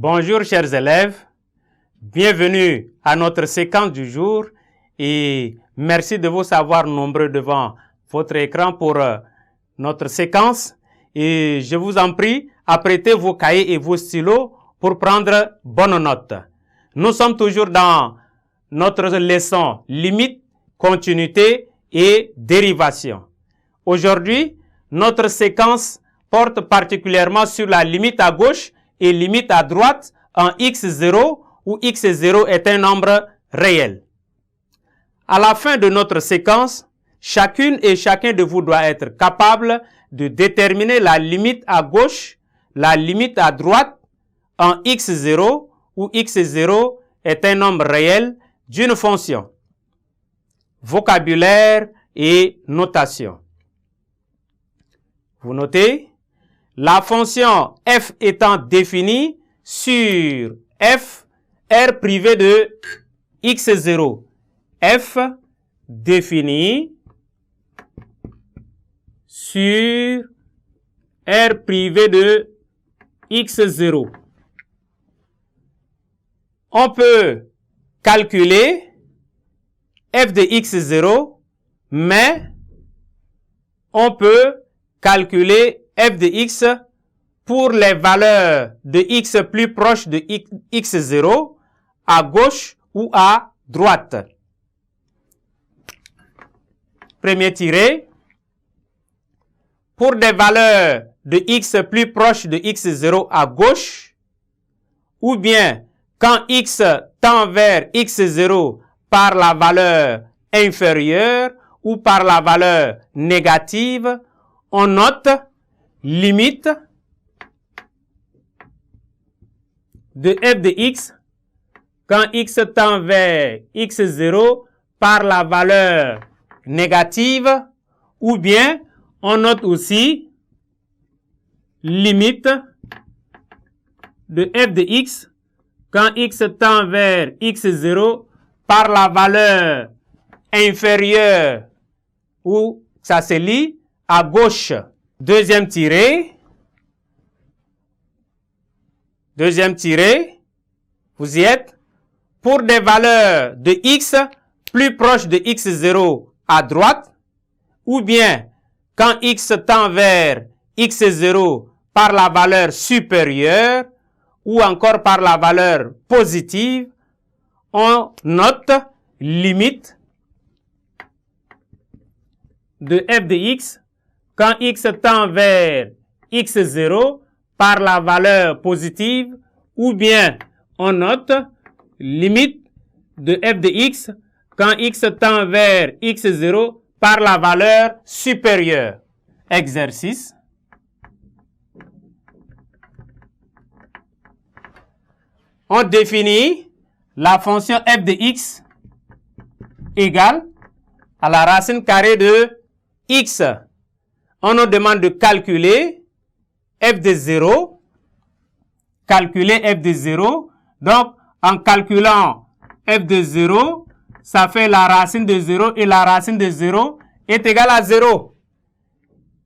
Bonjour chers élèves, bienvenue à notre séquence du jour et merci de vous savoir nombreux devant votre écran pour notre séquence et je vous en prie, apprêtez vos cahiers et vos stylos pour prendre bonne note. Nous sommes toujours dans notre leçon limite, continuité et dérivation. Aujourd'hui, notre séquence porte particulièrement sur la limite à gauche et limite à droite en x0 où x0 est un nombre réel. À la fin de notre séquence, chacune et chacun de vous doit être capable de déterminer la limite à gauche, la limite à droite en x0 où x0 est un nombre réel d'une fonction. Vocabulaire et notation. Vous notez? La fonction f étant définie sur f, r privé de x0. f définie sur r privé de x0. On peut calculer f de x0, mais on peut calculer f de x pour les valeurs de x plus proches de x0 à gauche ou à droite. Premier tiré. Pour des valeurs de x plus proches de x0 à gauche, ou bien quand x tend vers x0 par la valeur inférieure ou par la valeur négative, on note limite de f de x quand x tend vers x0 par la valeur négative, ou bien on note aussi limite de f de x quand x tend vers x0 par la valeur inférieure ou ça se lit à gauche. Deuxième tiré. Deuxième tiré. Vous y êtes. Pour des valeurs de x plus proches de x0 à droite, ou bien quand x tend vers x0 par la valeur supérieure, ou encore par la valeur positive, on note limite de f de x quand x tend vers x0 par la valeur positive, ou bien on note limite de f de x quand x tend vers x0 par la valeur supérieure. Exercice. On définit la fonction f de x égale à la racine carrée de x. On nous demande de calculer f de 0. Calculer f de 0. Donc, en calculant f de 0, ça fait la racine de 0 et la racine de 0 est égale à 0.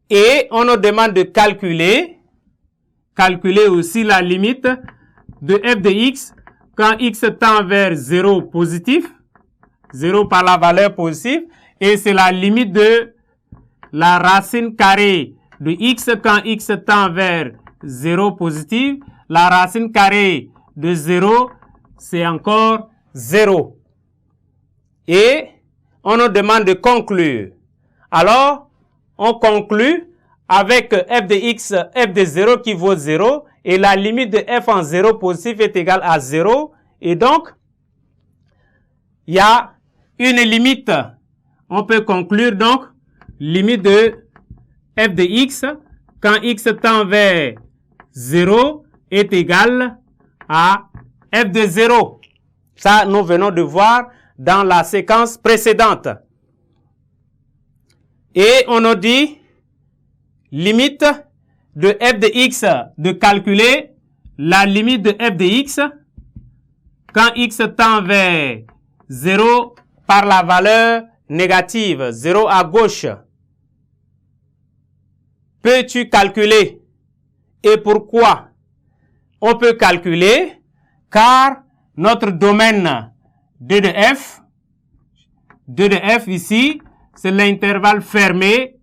Et on nous demande de calculer aussi la limite de f de x quand x tend vers 0 positif, 0 par la valeur positive, et c'est la limite de la racine carrée de x quand x tend vers 0 positif, la racine carrée de 0, c'est encore 0. Et on nous demande de conclure. Alors, on conclut avec f de x, f de 0 qui vaut 0, et la limite de f en 0 positif est égale à 0. Et donc, il y a une limite. On peut conclure donc, limite de f de x, quand x tend vers 0, est égale à f de 0. Ça, nous venons de voir dans la séquence précédente. Et on nous dit, limite de f de x, de calculer la limite de f de x quand x tend vers 0 par la valeur négative, 0 à gauche. Peux-tu calculer? Et pourquoi? on peut calculer car notre domaine D de F ici, c'est l'intervalle fermé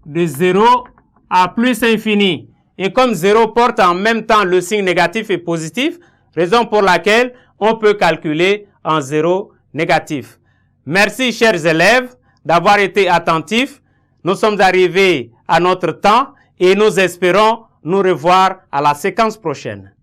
de 0 à plus infini. Et comme 0 porte en même temps le signe négatif et positif, raison pour laquelle on peut calculer en 0 négatif. Merci chers élèves d'avoir été attentifs. Nous sommes arrivés à notre temps et nous espérons nous revoir à la séquence prochaine.